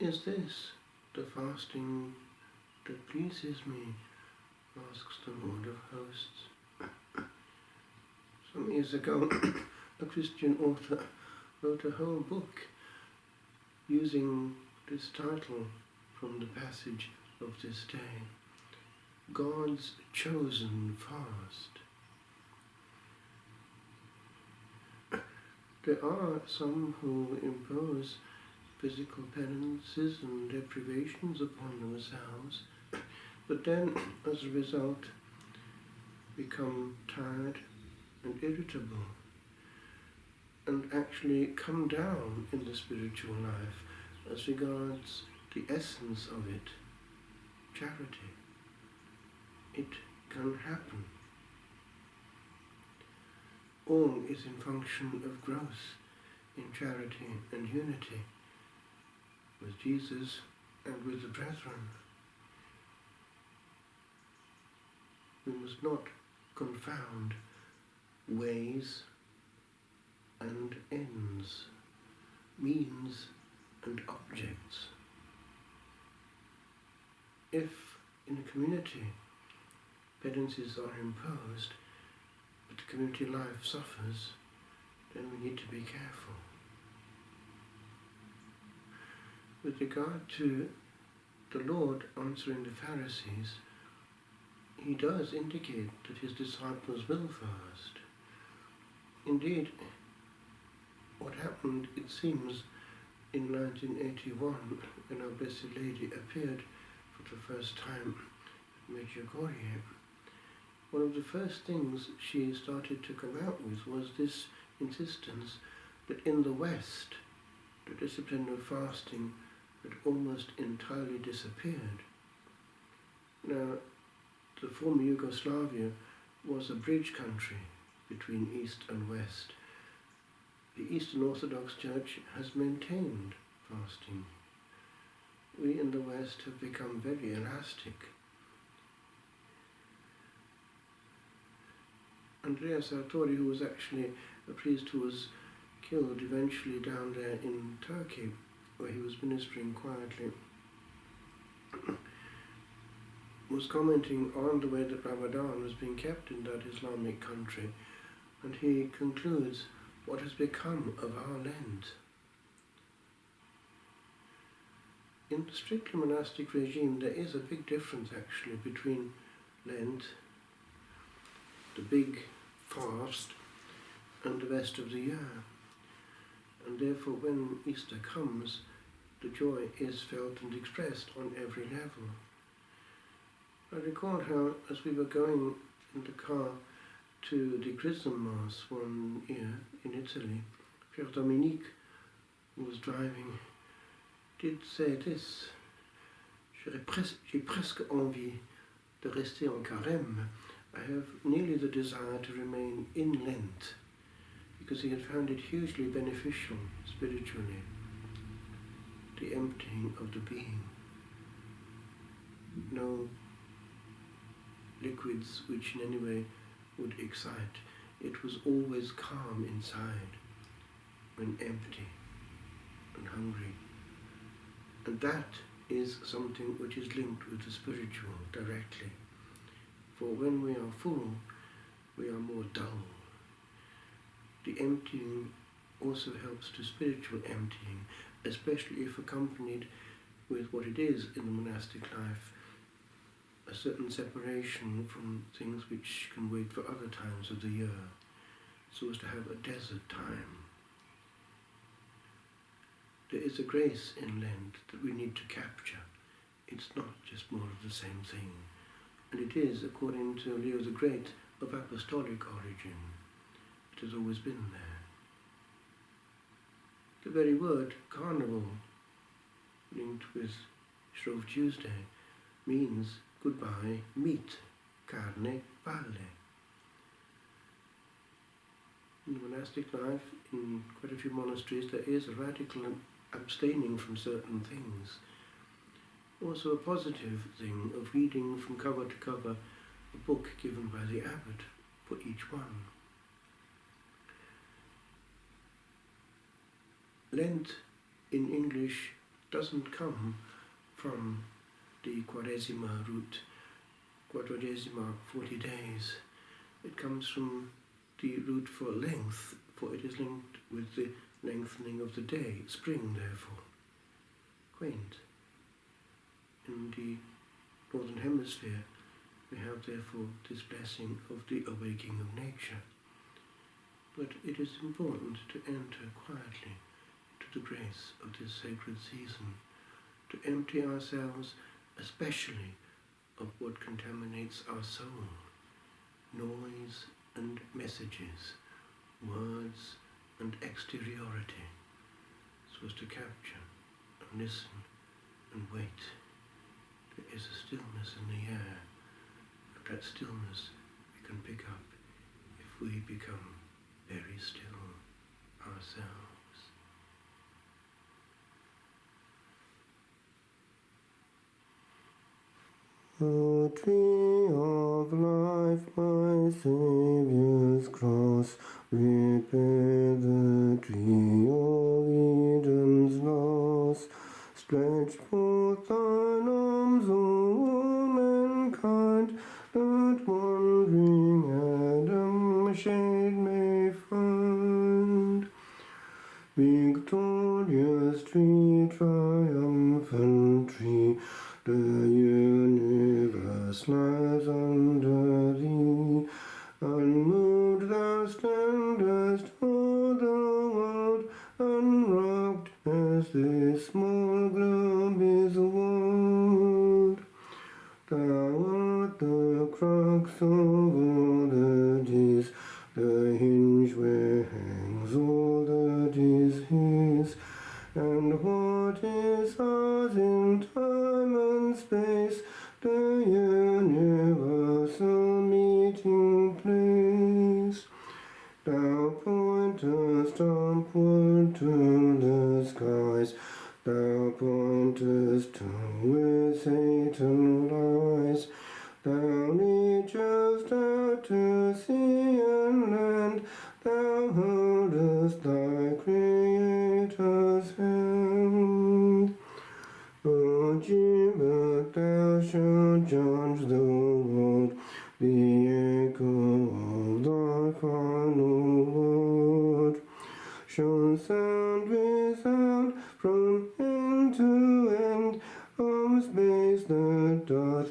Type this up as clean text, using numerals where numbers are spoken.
Is this the fasting that pleases me? Asks the Lord of Hosts. Some years ago, a Christian author wrote a whole book using this title from the passage of this day, God's Chosen Fast. There are some who impose physical penances and deprivations upon themselves, but then, as a result, become tired and irritable, and actually come down in the spiritual life as regards the essence of it, charity. It can happen. All is in function of growth in charity and unity with Jesus and with the brethren. We must not confound ways and ends, means and objects. If in a community penances are imposed, but the community life suffers, then we need to be careful. With regard to the Lord answering the Pharisees, he does indicate that his disciples will fast. Indeed, what happened, it seems, in 1981, when our Blessed Lady appeared for the first time at Medjugorje, one of the first things she started to come out with was this insistence that in the West, the discipline of fasting had almost entirely disappeared. Now, the former Yugoslavia was a bridge country between East and West. The Eastern Orthodox Church has maintained fasting. We in the West have become very elastic. Andrea Sartori, who was actually a priest who was killed eventually down there in Turkey, where he was ministering quietly, was commenting on the way that Ramadan was being kept in that Islamic country, and he concludes, what has become of our Lent? In the strictly monastic regime, there is a big difference actually between Lent, the big fast, and the rest of the year. And therefore, when Easter comes, the joy is felt and expressed on every level. I recall how, as we were going in the car to the Chrism Mass one year in Italy, Pierre Dominique, who was driving, did say this: j'ai presque envie de rester en carême. I have nearly the desire to remain in Lent, because he had found it hugely beneficial spiritually, the emptying of the being. No liquids which in any way would excite. It was always calm inside when empty and hungry. And that is something which is linked with the spiritual directly. For when we are full, we are more dull. The emptying also helps to spiritual emptying, especially if accompanied with what it is in the monastic life, a certain separation from things which can wait for other times of the year, so as to have a desert time. There is a grace in Lent that we need to capture. It's not just more of the same thing. And it is, according to Leo the Great, of apostolic origin. It has always been there. The very word carnival, linked with Shrove Tuesday, means goodbye meat, carne, palle. In the monastic life, in quite a few monasteries, there is a radical abstaining from certain things. Also a positive thing of reading from cover to cover a book given by the abbot for each one. Lent in English doesn't come from the Quaresima route, Quadragesima, 40 days. It comes from the route for length, for it is linked with the lengthening of the day, spring therefore. Quaint. In the Northern Hemisphere, we have therefore this blessing of the awaking of nature. But it is important to enter quietly into the grace of this sacred season, to empty ourselves especially of what contaminates our soul, noise and messages, words and exteriority, so as to capture and listen and wait. There is a stillness in the air, and that stillness we can pick up if we become very still ourselves. O tree of life, my Saviour's cross, repair the tree of Eden's loss. Stretch forth thine arms, O mankind, that wandering Adam shade may find. Victorious tree, triumphant tree, the universe lies under thee. Unmoved thou standest for the world, unrocked as this small globe is walled. Thou art the crux of all that is, the hinge where hangs all that is his, and what is ours in time and space, the universal meeting place. Thou pointest upward to the skies, thou pointest to where Satan lies. Thou reachest out to sea and land, thou holdest thy Creator's hand. O Gibber, thou shalt judge the world, the echo of thy final word shall sound resound from end to end of space that doth